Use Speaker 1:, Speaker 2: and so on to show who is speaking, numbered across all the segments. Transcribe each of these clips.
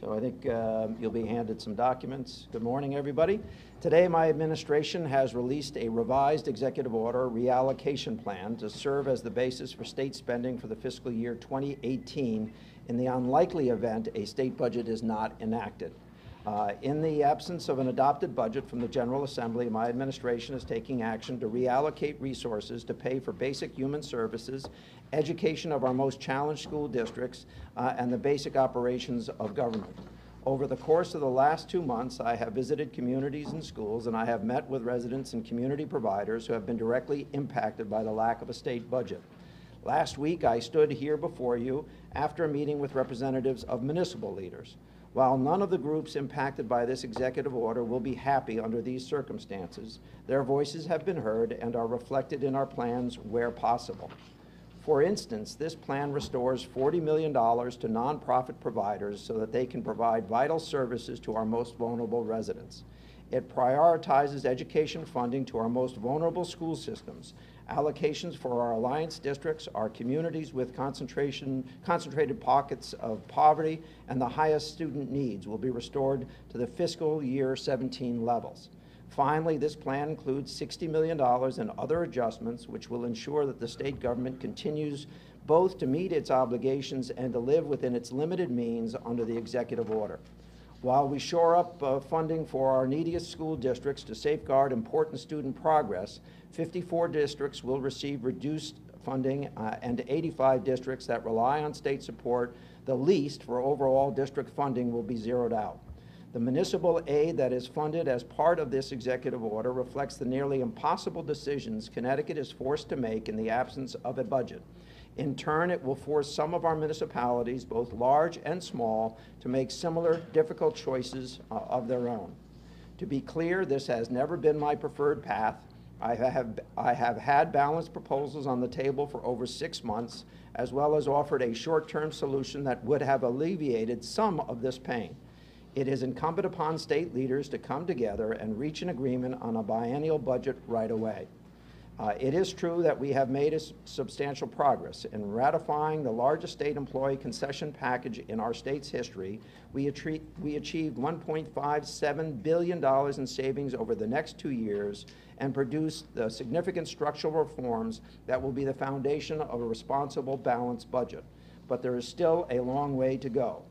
Speaker 1: So I think you'll be handed some documents. Good morning, everybody. Today, my administration has released a revised executive order reallocation plan to serve as the basis for state spending for the fiscal year 2018 in the unlikely event a state budget is not enacted. In the absence of an adopted budget from the General Assembly, my administration is taking action to reallocate resources to pay for basic human services, education of our most challenged school districts, and the basic operations of government. Over the course of the last 2 months, I have visited communities and schools, and I have met with residents and community providers who have been directly impacted by the lack of a state budget. Last week, I stood here before you after a meeting with representatives of municipal leaders. While none of the groups impacted by this executive order will be happy under these circumstances, their voices have been heard and are reflected in our plans where possible. For instance, this plan restores $40 million to nonprofit providers so that they can provide vital services to our most vulnerable residents. It prioritizes education funding to our most vulnerable school systems. Allocations for our alliance districts, our communities with concentrated pockets of poverty and the highest student needs will be restored to the fiscal year 17 levels. Finally, this plan includes $60 million in other adjustments, which will ensure that the state government continues both to meet its obligations and to live within its limited means under the executive order. While we shore up funding for our neediest school districts to safeguard important student progress, 54 districts will receive reduced funding and 85 districts that rely on state support the least for overall district funding will be zeroed out. The municipal aid that is funded as part of this executive order reflects the nearly impossible decisions Connecticut is forced to make in the absence of a budget. In turn, it will force some of our municipalities, both large and small, to make similar difficult choices of their own. To be clear, this has never been my preferred path. I have had balanced proposals on the table for over 6 months, as well as offered a short-term solution that would have alleviated some of this pain. It is incumbent upon state leaders to come together and reach an agreement on a biennial budget right away. It is true that we have made substantial progress. In ratifying the largest state employee concession package in our state's history, we achieved $1.57 billion in savings over the next 2 years and produced the significant structural reforms that will be the foundation of a responsible, balanced budget. But there is still a long way to go.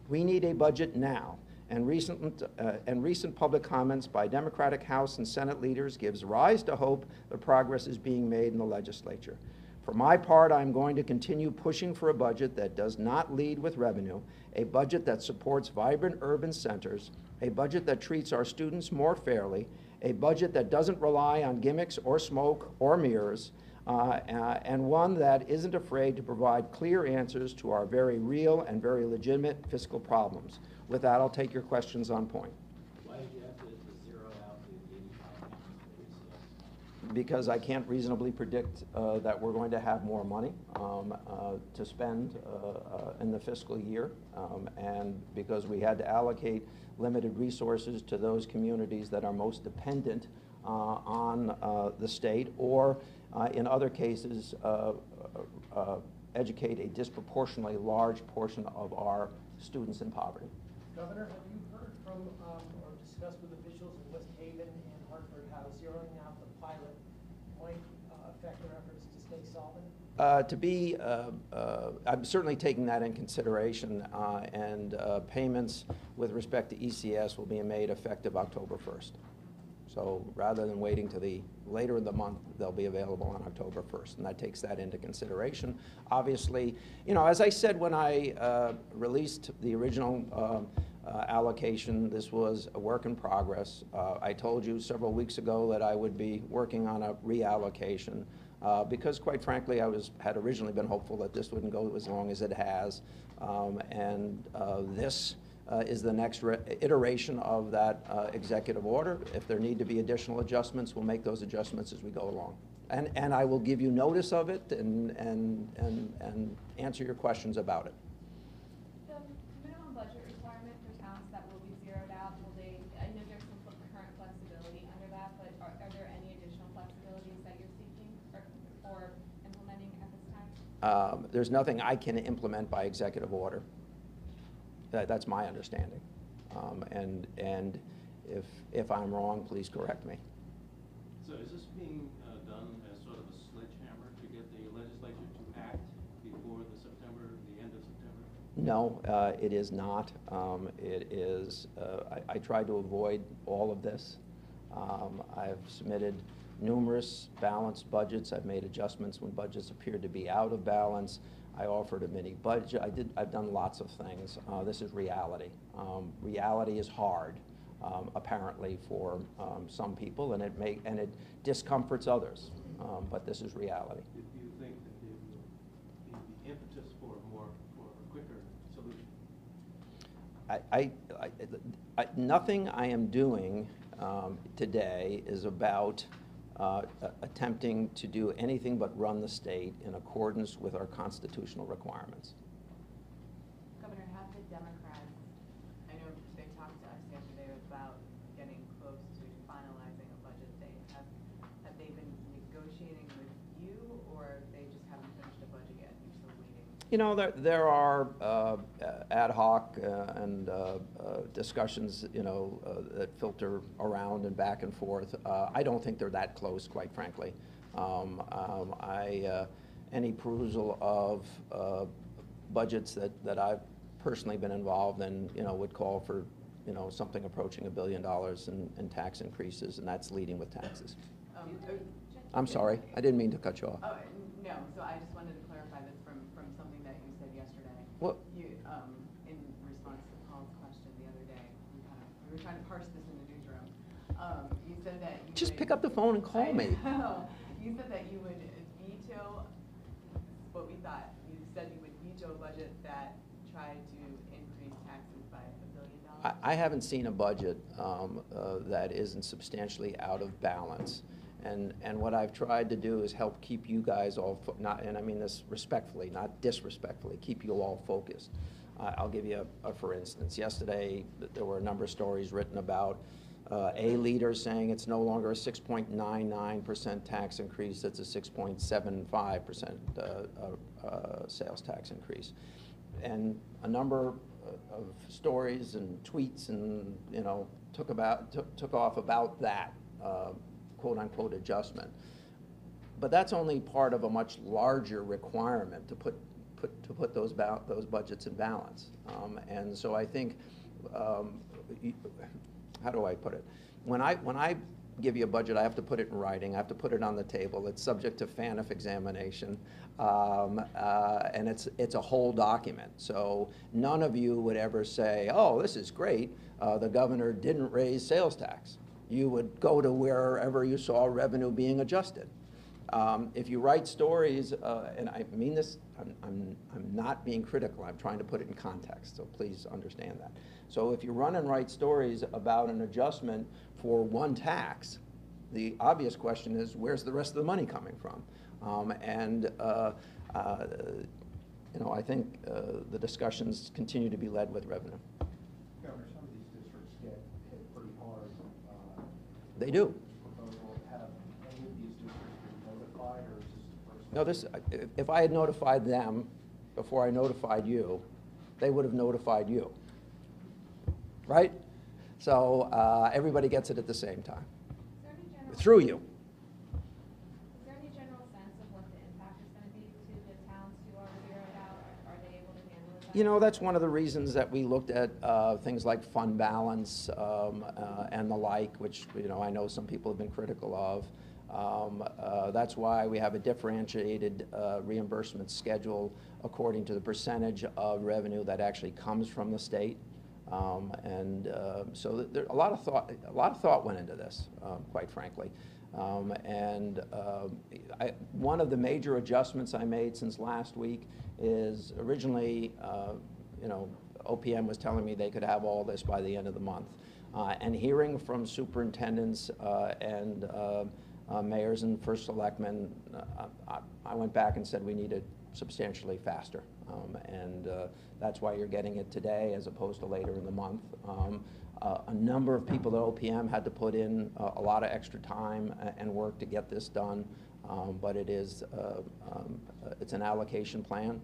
Speaker 1: We need a budget now. And recent public comments by Democratic House and Senate leaders gives rise to hope the progress is being made in the legislature. For my part, I'm going to continue pushing for a budget that does not lead with revenue, a budget that supports vibrant urban centers, a budget that treats our students more fairly, a budget that doesn't rely on gimmicks or smoke or mirrors, and one that isn't afraid to provide clear answers to our very real and very legitimate fiscal problems. With that, I'll take your questions on point.
Speaker 2: Why did you have to zero out the 85 EECS?
Speaker 1: Because I can't reasonably predict that we're going to have more money to spend in the fiscal year, and because we had to allocate limited resources to those communities that are most dependent on the state, or in other cases, educate a disproportionately large portion of our students in poverty.
Speaker 3: Governor, have you heard from or discussed with officials in West Haven and Hartford how zeroing out the pilot might affect their efforts to stay solvent? I'm certainly taking that in consideration, and payments with respect to ECS will be made effective October 1st. So rather than waiting to the later in the month, they'll be available on October 1st, and that takes that into consideration. Obviously, you know, as I said when I released the original allocation, this was a work in progress. I told you several weeks ago that I would be working on a reallocation because, quite frankly, I had originally been hopeful that this wouldn't go as long as it has, this is the next iteration of that executive order. If there need to be additional adjustments, we'll make those adjustments as we go along. And I will give you notice of it and answer your questions about it.
Speaker 4: The minimum budget requirement for towns that will be zeroed out, I know there's some current flexibility under that, but are there any additional flexibilities that you're seeking or implementing at this time?
Speaker 1: There's nothing I can implement by executive order.
Speaker 3: That's my understanding. And if I'm wrong, please correct me.
Speaker 2: So is this being done as sort of a sledgehammer to get the legislature to act before the end of September?
Speaker 3: No, it is not. It is, I tried to avoid all of this. I've submitted numerous balanced budgets. I've made adjustments when budgets appeared to be out of balance. I offered a mini budget. I've done lots of things. This is reality. Reality is hard, apparently, for some people, and it discomforts others. But this is reality.
Speaker 2: Do you think that there will be the impetus for a quicker solution?
Speaker 3: Nothing I am doing today is about attempting to do anything but run the state in accordance with our constitutional requirements.
Speaker 5: Governor, have the Democrats, I know they talked to us yesterday about getting close to finalizing a budget date. Have they been negotiating with you, or they just haven't finished a budget yet? You're still waiting?
Speaker 3: You know, there are ad hoc and discussions, you know, that filter around and back and forth. I don't think they're that close, quite frankly. Any perusal of budgets that I've personally been involved in, you know, would call for, you know, something approaching $1 billion in tax increases, and that's leading with taxes. I'm sorry, I didn't mean to cut you off.
Speaker 5: Oh, no, so I just wanted to clarify this from something that you said yesterday.
Speaker 3: What?
Speaker 5: You, in response to Paul's question the other day, we were trying to parse this in the newsroom. You said that you
Speaker 3: Just
Speaker 5: would,
Speaker 3: pick up the phone and call me.
Speaker 5: You said that you would veto what we thought. You said you would veto a budget that tried to increase taxes by $1 billion.
Speaker 3: I haven't seen a budget that isn't substantially out of balance. And what I've tried to do is help keep you guys all, and I mean this respectfully, not disrespectfully, keep you all focused. I'll give you a for instance. Yesterday, there were a number of stories written about a leader saying it's no longer a 6.99% tax increase, it's a 6.75% sales tax increase. And a number of stories and tweets and, you know, took off about that quote-unquote adjustment. But that's only part of a much larger requirement to put those budgets in balance. And so I think, how do I put it? When I give you a budget, I have to put it in writing. I have to put it on the table. It's subject to FANF examination, and it's a whole document. So none of you would ever say, "Oh, this is great. The governor didn't raise sales tax." You would go to wherever you saw revenue being adjusted. If you write stories, and I mean this, I'm not being critical, I'm trying to put it in context, so please understand that. So if you run and write stories about an adjustment for one tax, the obvious question is, where's the rest of the money coming from? You know, I think the discussions continue to be led with revenue.
Speaker 6: Governor, some of these districts get hit pretty hard.
Speaker 3: They do.
Speaker 6: Have any of these districts been notified, or is this the first?
Speaker 3: No, if I had notified them before I notified you, they would have notified you, right? So everybody gets it at the same time,
Speaker 4: Is there any general?
Speaker 3: through you.
Speaker 4: Is there any general sense of what the impact is going to be to the towns who are zeroed out? Are they able to handle it?
Speaker 3: You know, that's one of the reasons that we looked at things like fund balance and the like, which, you know, I know some people have been critical of. That's why we have a differentiated reimbursement schedule according to the percentage of revenue that actually comes from the state. So there, a lot of thought went into this, quite frankly. One of the major adjustments I made since last week is originally, you know, OPM was telling me they could have all this by the end of the month. And hearing from superintendents and mayors and first selectmen, I went back and said we need it substantially faster. That's why you're getting it today as opposed to later in the month. A number of people at OPM had to put in a lot of extra time and work to get this done, but it is it's an allocation plan.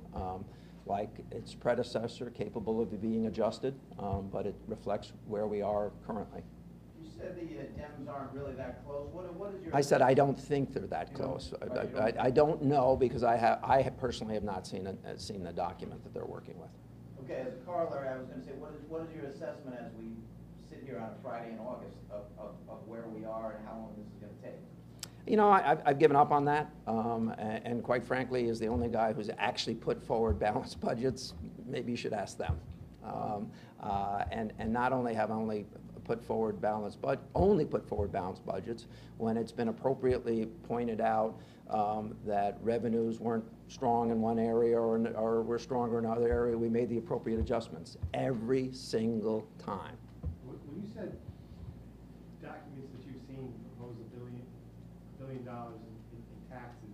Speaker 1: like its predecessor, capable of being adjusted, but it reflects where we are currently.
Speaker 3: You said the Dems aren't really that close. What is your?
Speaker 1: I said I don't think they're that
Speaker 3: You don't-
Speaker 1: close.
Speaker 3: right, you don't-
Speaker 1: I don't know because I personally have not seen the document that they're working with.
Speaker 3: Okay, as a corollary, I was going to say, what is your assessment as we sit here on a Friday in August of where we are and how long this is going to take?
Speaker 1: You know, I've given up on that, and quite frankly, as the only guy who's actually put forward balanced budgets, maybe you should ask them. And not only have only put forward balanced budgets when it's been appropriately pointed out that revenues weren't strong in one area or were stronger in another area, we made the appropriate adjustments every single time.
Speaker 7: When you said documents that you've seen propose $1 billion in taxes.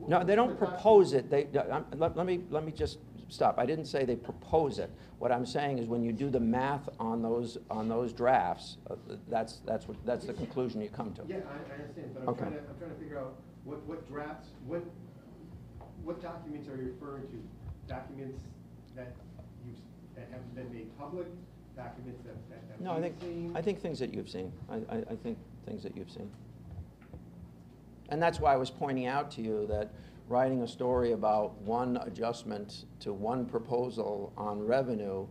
Speaker 1: No, they don't propose it. Let me just stop. I didn't say they propose it. What I'm saying is when you do the math on those drafts, that's the conclusion you come to.
Speaker 7: Yeah, I understand, but
Speaker 1: Okay.
Speaker 7: I'm trying to figure out what drafts, what documents are you referring to? Documents that haven't been made public, documents that
Speaker 1: No,
Speaker 7: we've seen?
Speaker 1: I think things that you've seen. I think things that you've seen. And that's why I was pointing out to you that writing a story about one adjustment to one proposal on revenue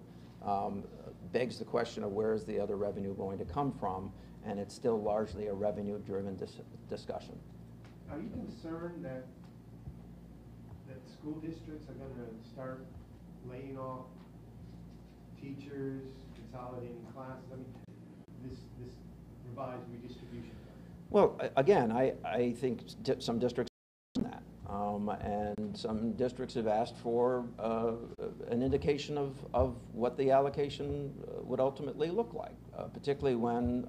Speaker 1: begs the question of where is the other revenue going to come from, and it's still largely a revenue-driven discussion.
Speaker 7: Are you concerned that school districts are going to start laying off teachers, consolidating classes? I mean, this revised redistribution.
Speaker 1: Well, again, I think some districts have done that. And some districts have asked for an indication of what the allocation would ultimately look like, particularly when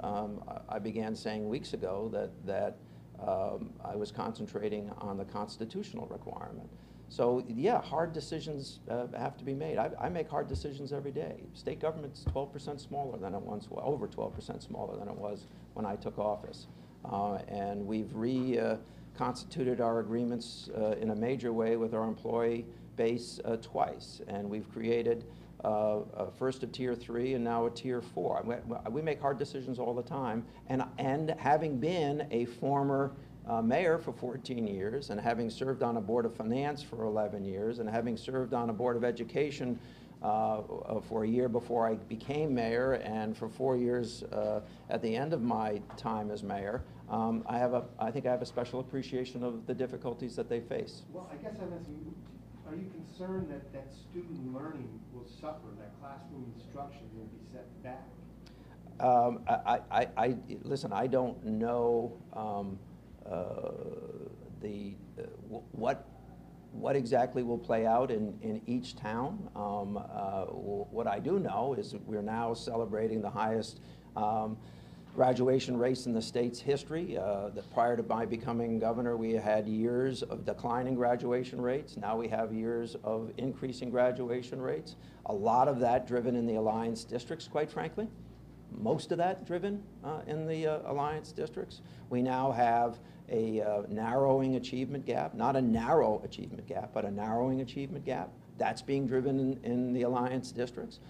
Speaker 1: I began saying weeks ago that I was concentrating on the constitutional requirement. So, yeah, hard decisions have to be made. I make hard decisions every day. State government's 12% smaller than it once was, over 12% smaller than it was when I took office. And we've reconstituted our agreements in a major way with our employee base twice. And we've created first a tier 3 and now a tier 4. We make hard decisions all the time. And having been a former mayor for 14 years and having served on a board of finance for 11 years and having served on a board of education for a year before I became mayor and for 4 years at the end of my time as mayor, I think I have a special appreciation of the difficulties that they face.
Speaker 7: Well, I guess I'm asking you, are you concerned that student learning will suffer, that classroom instruction will be set back?
Speaker 1: Listen, I don't know what exactly will play out in each town. What I do know is that we're now celebrating the highest graduation rates in the state's history. That prior to my becoming governor, we had years of declining graduation rates. Now we have years of increasing graduation rates. A lot of that driven in the alliance districts, quite frankly. Most of that driven in the alliance districts. We now have a narrowing achievement gap, not a narrow achievement gap, but a narrowing achievement gap. That's being driven in the alliance districts.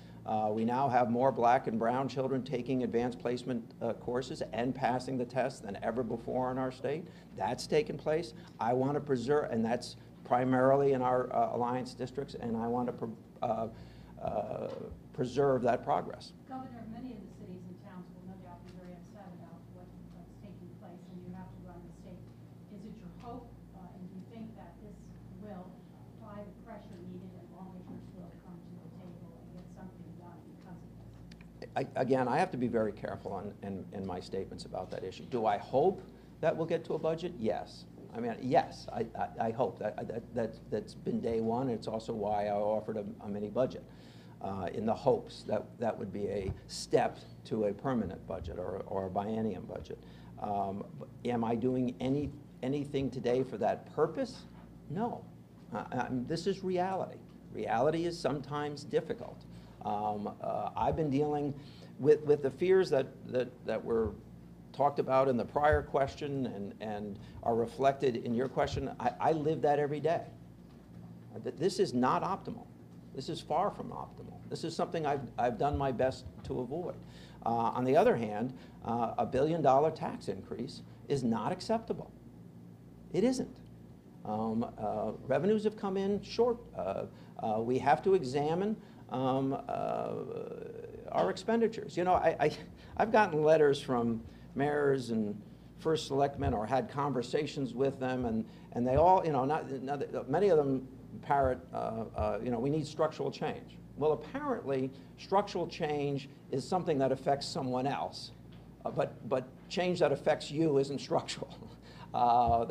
Speaker 1: We now have more black and brown children taking advanced placement courses and passing the test than ever before in our state. That's taken place. I want to preserve, and that's primarily in our alliance districts, and I want to preserve that progress.
Speaker 8: Governor, many of the cities and towns will no doubt be very upset about what's taking place, and you have to run the state. Is it your hope, and do you think that this will apply the pressure needed and lawmakers will come to the table and get something done because of this?
Speaker 1: Again, I have to be very careful in my statements about that issue. Do I hope that we'll get to a budget? Yes. I mean, yes, I hope. That's been day one. It's also why I offered a mini budget. In the hopes that that would be a step to a permanent budget or a biennium budget. Am I doing anything today for that purpose? No. This is reality. Reality is sometimes difficult. I've been dealing with the fears that were talked about in the prior question and are reflected in your question. I live that every day. This is not optimal. This is far from optimal. This is something I've done my best to avoid. On the other hand, a $1 billion tax increase is not acceptable. It isn't. Revenues have come in short. We have to examine our expenditures. You know, I've gotten letters from mayors and first selectmen, or had conversations with them, and they all, you know, many of them parrot, you know, we need structural change. Well, apparently, structural change is something that affects someone else, but change that affects you isn't structural.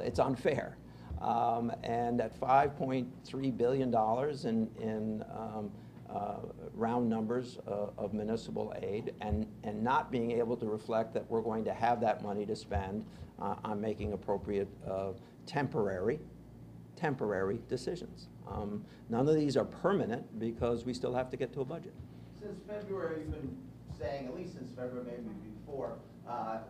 Speaker 1: It's unfair. And at $5.3 billion in round numbers of municipal aid, and not being able to reflect that we're going to have that money to spend on making appropriate temporary decisions. None of these are permanent because we still have to get to a budget.
Speaker 9: Since February, you've been saying, at least since February, maybe before,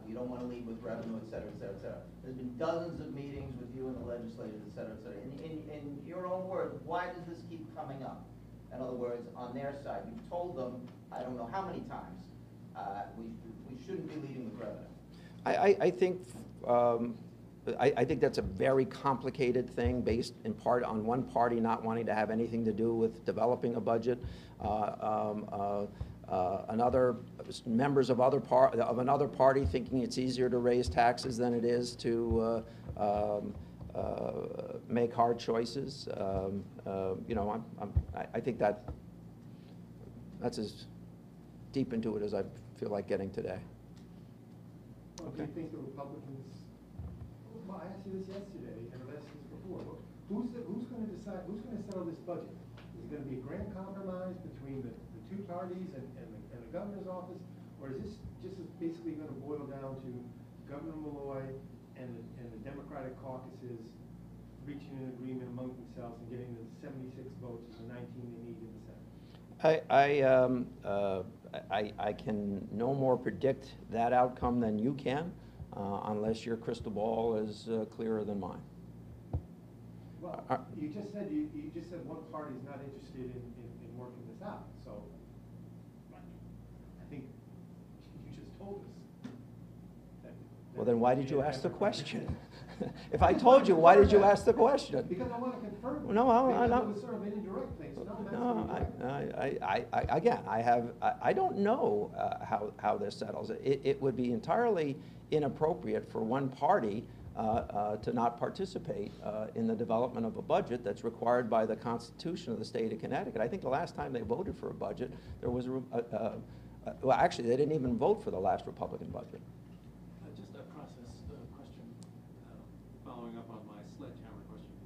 Speaker 9: we don't want to lead with revenue, et cetera, et cetera, et cetera. There's been dozens of meetings with you and the legislators, et cetera, et cetera. In your own words, why does this keep coming up? In other words, on their side, you've told them, I don't know how many times, we shouldn't be leading with revenue.
Speaker 1: I think that's a very complicated thing, based in part on one party not wanting to have anything to do with developing a budget. Another members of another party thinking it's easier to raise taxes than it is to make hard choices. You know, I think that's as deep into it as I feel like getting today.
Speaker 7: Well, do you think the Republicans? Well, I asked you this yesterday, and I asked this before. Who's going to decide? Who's going to settle this budget? Is it going to be a grand compromise between the two parties and the governor's office, or is this just basically going to boil down to Governor Malloy and the Democratic caucuses reaching an agreement among themselves and getting the 76 votes and the 19 they need in the Senate?
Speaker 1: I can no more predict that outcome than you can, unless your crystal ball is clearer than mine.
Speaker 7: Well, you just said one party is not interested in working this out. So I think you just told us that.
Speaker 1: Well, then why did you ask the question? If I told you, why did you ask the question?
Speaker 7: Because I want to confirm.
Speaker 1: No, I
Speaker 7: know. It was sort of an indirect thing. So
Speaker 1: I don't know how this settles. It would be entirely inappropriate for one party to not participate in the development of a budget that's required by the Constitution of the state of Connecticut. I think the last time they voted for a budget, there was well, actually, they didn't even vote for the last Republican budget.
Speaker 2: Just a process question, following up on my sledgehammer question.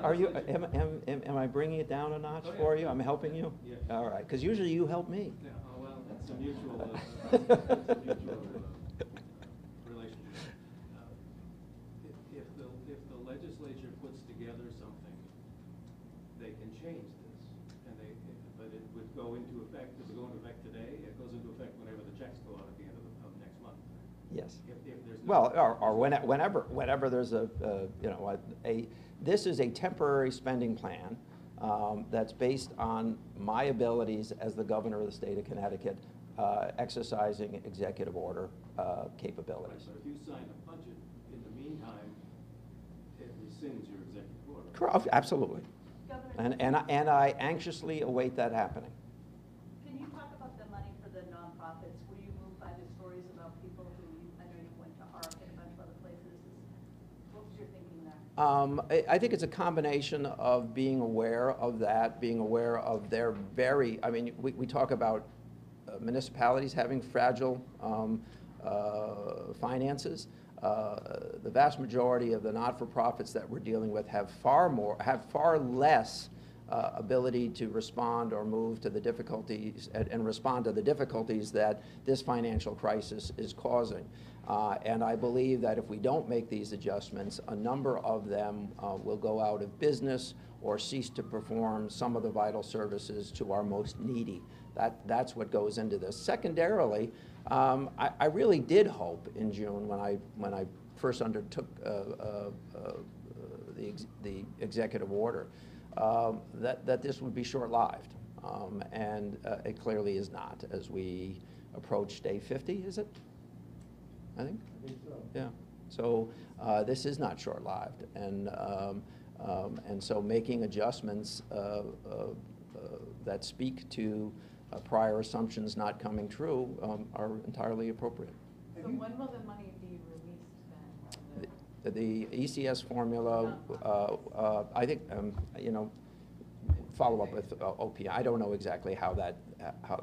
Speaker 1: Are you? Am I bringing it down a notch for you? I'm helping you.
Speaker 2: Yeah.
Speaker 1: All right, because usually you help me.
Speaker 2: Yeah. Oh, well, that's a mutual. Relationship. If the legislature puts together something, they can change this, but it would go into effect. Does it go into effect today? It goes into effect whenever the checks go out at the end of next month.
Speaker 1: Yes.
Speaker 2: If there's no
Speaker 1: Well, or whenever there's this is a temporary spending plan that's based on my abilities as the governor of the state of Connecticut, exercising executive order capabilities.
Speaker 2: So if you sign a budget, in the meantime, it rescinds your executive order.
Speaker 1: Correct. Absolutely.
Speaker 4: Governor,
Speaker 1: And I anxiously await that happening.
Speaker 10: Can you talk about the money for the nonprofits? Were you moved by the stories about people who, I know you went to ARC and a bunch of other places. What was your thinking there?
Speaker 1: I think it's a combination of being aware of that, being aware of their I mean, we talk about municipalities having fragile finances. The vast majority of the not-for-profits that we're dealing with have far less ability to respond or move to the difficulties and respond to the difficulties that this financial crisis is causing. And I believe that if we don't make these adjustments, a number of them will go out of business or cease to perform some of the vital services to our most needy. That's what goes into this. Secondarily, I really did hope in June when I first undertook the executive order that this would be short-lived. And it clearly is not as we approach day 50, is it? I think?
Speaker 7: I think so.
Speaker 1: Yeah. So this is not short-lived. And so making adjustments that speak to prior assumptions not coming true are entirely appropriate.
Speaker 5: So when will the money be released then?
Speaker 1: The ECS formula, I think, follow up with OP. I don't know exactly how that,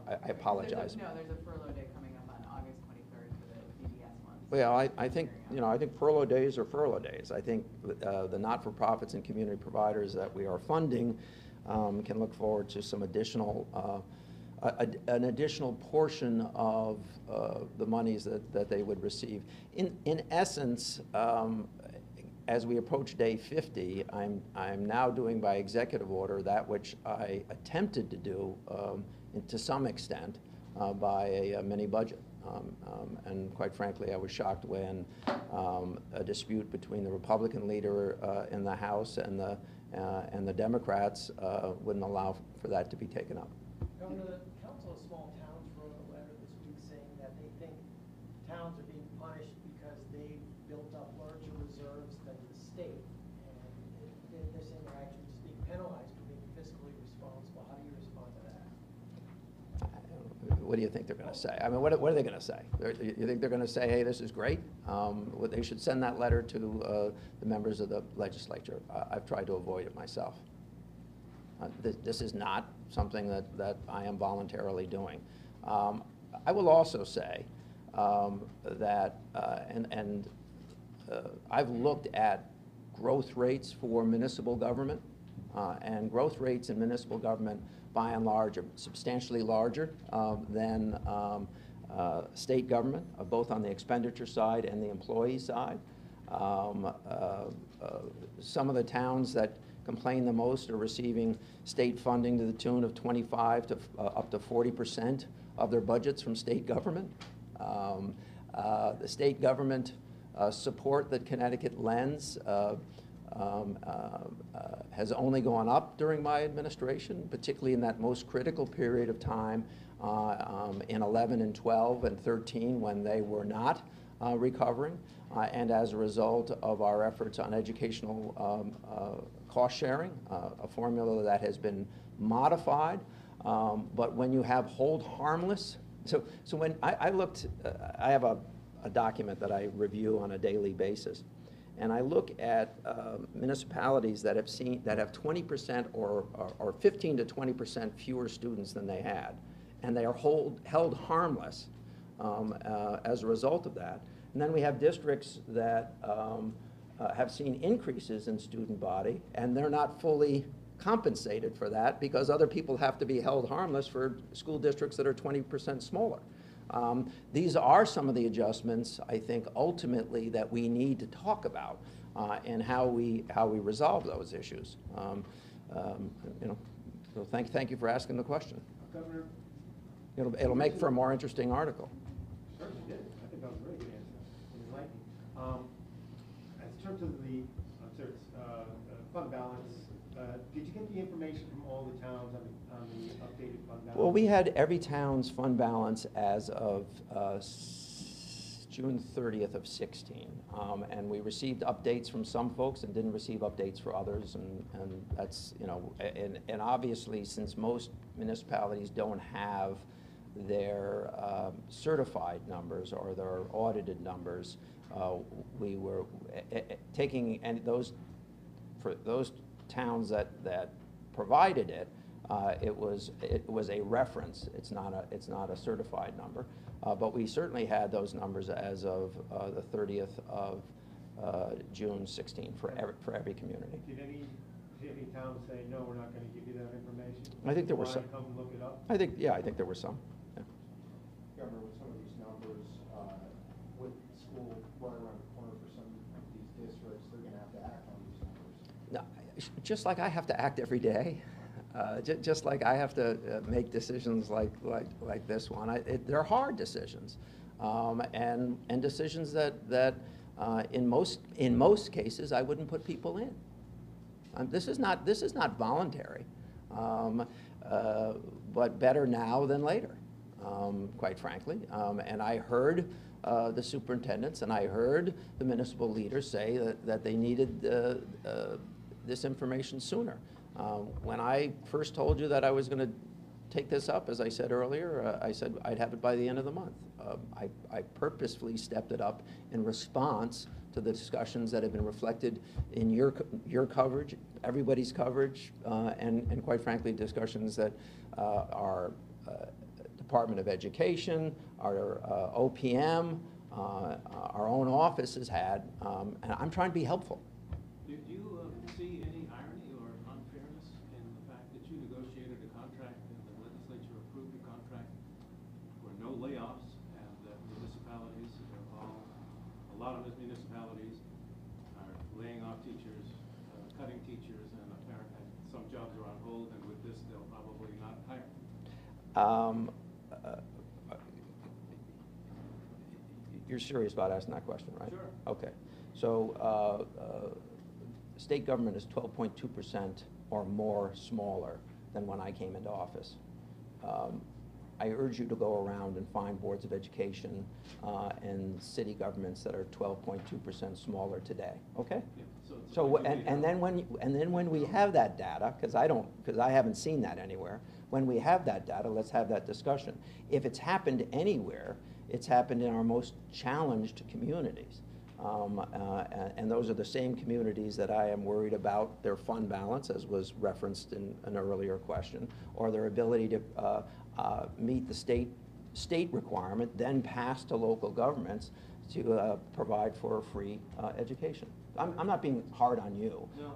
Speaker 1: I apologize.
Speaker 5: No, there's a furlough day coming up on August 23rd for the DBS ones.
Speaker 1: Well, I think, I think furlough days are furlough days. I think the not-for-profits and community providers that we are funding can look forward to some additional, an additional portion of the monies that they would receive. In essence, as we approach day 50, I'm now doing by executive order that which I attempted to do to some extent by a mini budget. And quite frankly, I was shocked when a dispute between the Republican leader in the House and the Democrats wouldn't allow for that to be taken up.
Speaker 6: Governor, the Council of Small Towns wrote a letter this week saying that they think towns are being punished because they've built up larger reserves than the state. And they're saying they're actually just being penalized for being fiscally responsible. How do you respond to that?
Speaker 1: What do you think they're going to say? I mean, what are they going to say? You think they're going to say, hey, this is great? They should send that letter to the members of the legislature. I've tried to avoid it myself. This is not something that I am voluntarily doing. I will also say that, I've looked at growth rates for municipal government, and growth rates in municipal government by and large are substantially larger than state government, both on the expenditure side and the employee side. Some of the towns that complain the most are receiving state funding to the tune of 25 to up to 40% of their budgets from state government. The state government support that Connecticut lends has only gone up during my administration, particularly in that most critical period of time in 11 and 12 and 13 when they were not recovering, and as a result of our efforts on educational cost sharing, a formula that has been modified. But when you have hold harmless, so when I looked, I have a document that I review on a daily basis, and I look at municipalities that have 20% or 15 to 20% fewer students than they had, and they are held harmless as a result of that. And then we have districts that have seen increases in student body, and they're not fully compensated for that because other people have to be held harmless for school districts that are 20% smaller. These are some of the adjustments, I think, ultimately that we need to talk about and how we resolve those issues. So thank you for asking the question.
Speaker 7: Governor?
Speaker 1: It'll make for a more interesting article.
Speaker 7: Certainly did. I think that was a very good answer. Enlightening. In terms of the fund balance, did you get the information from all the towns on the updated fund balance?
Speaker 1: Well, we had every town's fund balance as of June 30th of 16. And we received updates from some folks and didn't receive updates for others. And that's, and obviously since most municipalities don't have their certified numbers or their audited numbers, we were taking, and for those towns that provided it, it was a reference. It's not a certified number, but we certainly had those numbers as of the 30th of June 16 for every community.
Speaker 7: Did any towns say no, we're not going to give you that information?
Speaker 1: I think there were some.
Speaker 7: Come and look it up.
Speaker 1: I think there were some. Yeah.
Speaker 6: Governor, with some of these numbers, with school right around the corner for some of these districts, they're going to have to act on these numbers.
Speaker 1: No, just like I have to act every day, just like I have to make decisions like this one. They're hard decisions, and decisions that in most cases I wouldn't put people in. This is not voluntary, but better now than later, quite frankly. And I heard the superintendents and I heard the municipal leaders say that they needed this information sooner. When I first told you that I was going to take this up, as I said earlier, I said I'd have it by the end of the month. I purposefully stepped it up in response to the discussions that have been reflected in your coverage, everybody's coverage, and quite frankly, discussions that our Department of Education, our OPM, our own office has had, and I'm trying to be helpful.
Speaker 2: Do you see any irony or unfairness in the fact that you negotiated a contract and the legislature approved a contract for no layoffs, and that municipalities, a lot of municipalities are laying off teachers, cutting teachers, and apparently some jobs are on hold, and with this they'll probably not hire?
Speaker 1: You're serious about asking that question, right?
Speaker 2: Sure.
Speaker 1: Okay. So state government is 12.2% or more smaller than when I came into office. I urge you to go around and find boards of education and city governments that are 12.2% smaller today. Okay.
Speaker 2: Yeah,
Speaker 1: So and then when we have that data, because I haven't seen that anywhere. When we have that data, let's have that discussion. If it's happened anywhere, it's happened in our most challenged communities. And those are the same communities that I am worried about their fund balance, as was referenced in an earlier question, or their ability to meet the state requirement, then pass to local governments to provide for a free education. I'm not being hard on you.
Speaker 2: No.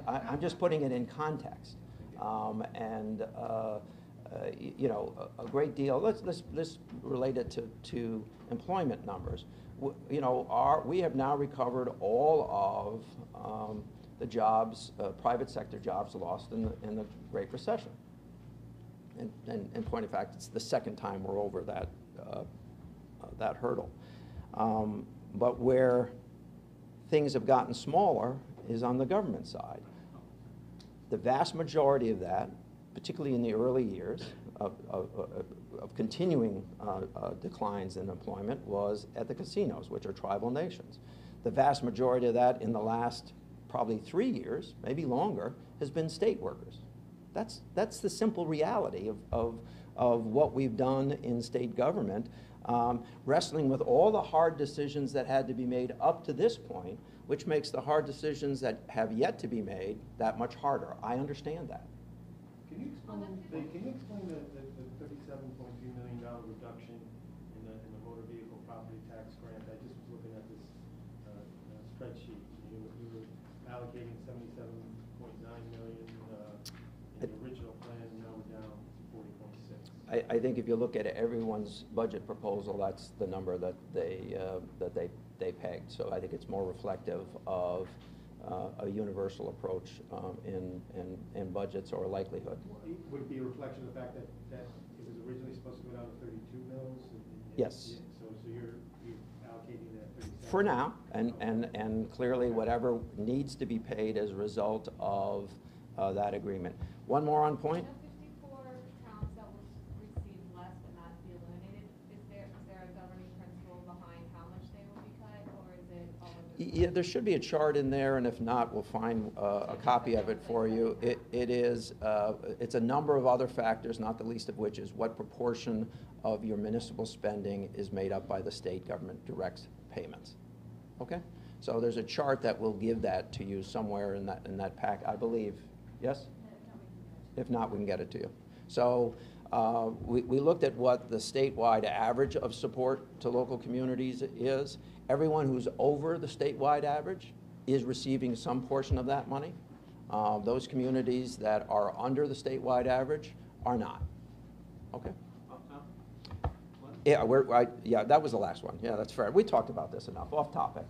Speaker 1: I'm just putting it in context. You know, a great deal. Let's relate it to employment numbers. You know, we have now recovered all of the jobs, private sector jobs lost in the Great Recession. And in point of fact, it's the second time we're over that hurdle. But where things have gotten smaller is on the government side. The vast majority of that, particularly in the early years of continuing declines in employment, was at the casinos, which are tribal nations. The vast majority of that in the last probably 3 years, maybe longer, has been state workers. That's the simple reality of what we've done in state government, wrestling with all the hard decisions that had to be made up to this point, which makes the hard decisions that have yet to be made that much harder. I understand that.
Speaker 7: Can you explain the $37.3 million reduction in the motor vehicle property tax grant? I just was looking at this spreadsheet. You were allocating $77.9 million in the original plan, and now we're down to 40.6.
Speaker 1: I think if you look at everyone's budget proposal, that's the number that they pegged. So I think it's more reflective of a universal approach in budgets or likelihood.
Speaker 7: Would it be a reflection of the fact that it was originally supposed to go down to 32 mils?
Speaker 1: Yes.
Speaker 7: So you're allocating that 37?
Speaker 1: For now, and clearly whatever needs to be paid as a result of that agreement. One more on point.
Speaker 4: The 54 towns that will receive less but not be eliminated, is there a governing principle behind how much they will be cut, or is it all of it?
Speaker 1: Yeah, there should be a chart in there, and if not, we'll find a copy of it for you. It's a number of other factors, not the least of which is what proportion of your municipal spending is made up by the state government direct payments. Okay? So there's a chart that will give that to you somewhere in that pack, I believe. Yes? If not, we can get it to you. So we looked at what the statewide average of support to local communities is. Everyone who's over the statewide average is receiving some portion of that money. Those communities that are under the statewide average are not. Okay? Yeah, yeah, that was the last one. Yeah, that's fair. We talked about this enough. Off topic.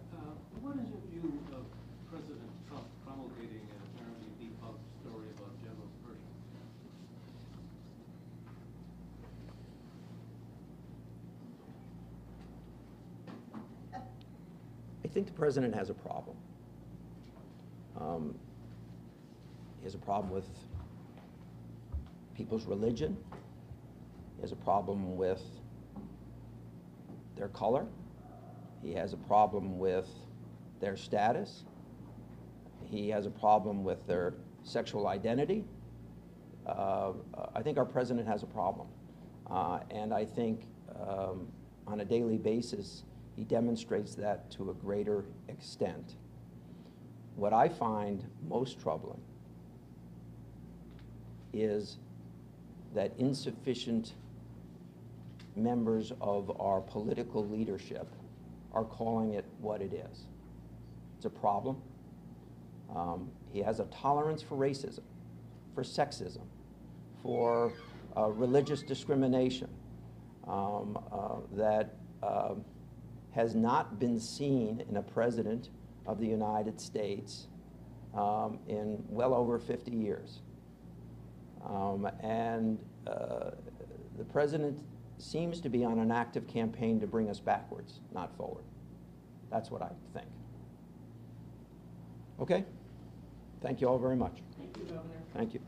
Speaker 2: What is your view of President Trump promulgating an apparently debunked story about General Pershing?
Speaker 1: I think the president has a problem. He has a problem with people's religion. He has a problem with their color. He has a problem with their status. He has a problem with their sexual identity. I think our president has a problem. And I think on a daily basis, he demonstrates that to a greater extent. What I find most troubling is that insufficient members of our political leadership are calling it what it is. It's a problem. He has a tolerance for racism, for sexism, for religious discrimination that has not been seen in a president of the United States in well over 50 years. The president seems to be on an active campaign to bring us backwards, not forward. That's what I think. Okay? Thank you all very much.
Speaker 5: Thank you, Governor.
Speaker 1: Thank you.